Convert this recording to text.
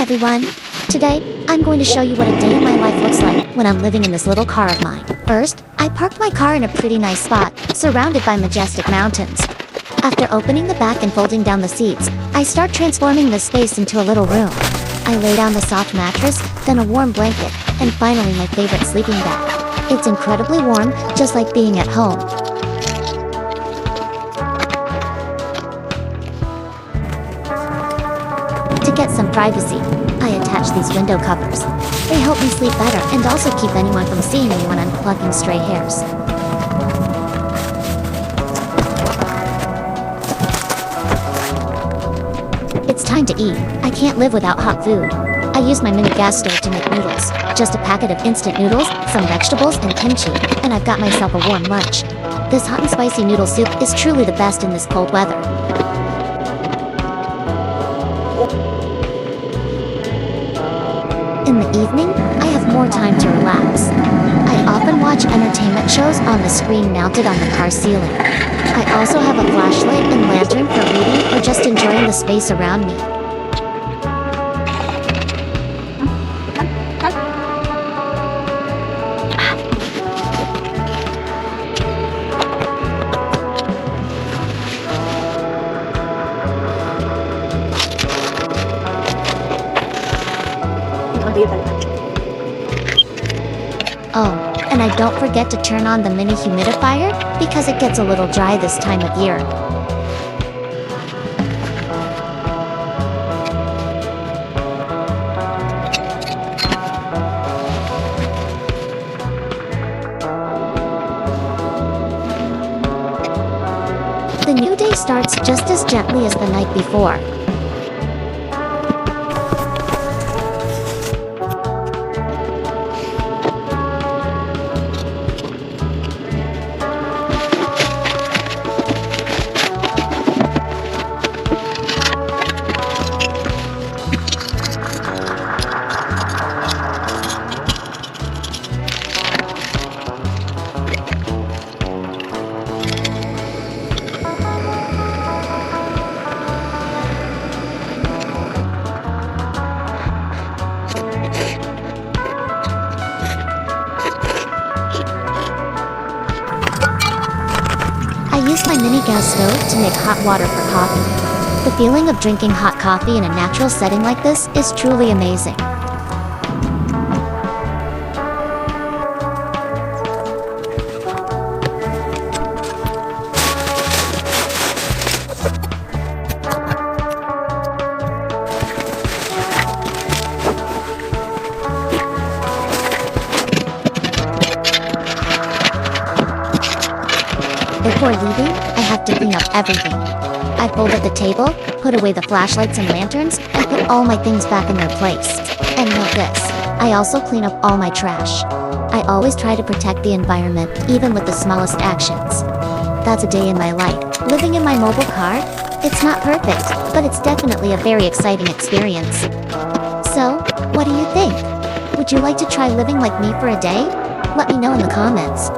everyone! Today, I'm going to show you what a day in my life looks like when I'm living in this little car of mine. First, I parked my car in a pretty nice spot, surrounded by majestic mountains. After opening the back and folding down the seats, I start transforming this space into a little room. I lay down the soft mattress, then a warm blanket, and finally my favorite sleeping bag. It's incredibly warm, just like being at home. To get some privacy, I attach these window covers. They help me sleep better and also keep anyone from seeing me when I'm plucking stray hairs. It's time to eat. I can't live without hot food. I use my mini gas stove to make noodles. Just a packet of instant noodles, some vegetables, and kimchi, and I've got myself a warm lunch. This hot and spicy noodle soup is truly the best in this cold weather. In the evening, I have more time to relax. I often watch entertainment shows on the screen mounted on the car ceiling. I also have a flashlight and lantern for reading or just enjoying the space around me. Oh, and I don't forget to turn on the mini humidifier, because it gets a little dry this time of year. The new day starts just as gently as the night before. I use my mini gas stove to make hot water for coffee. The feeling of drinking hot coffee in a natural setting like this is truly amazing. Before leaving, I have to clean up everything. I fold up the table, put away the flashlights and lanterns, and put all my things back in their place. And note this, I also clean up all my trash. I always try to protect the environment, even with the smallest actions. That's a day in my life. Living in my mobile car? It's not perfect, but it's definitely a very exciting experience. So, what do you think? Would you like to try living like me for a day? Let me know in the comments.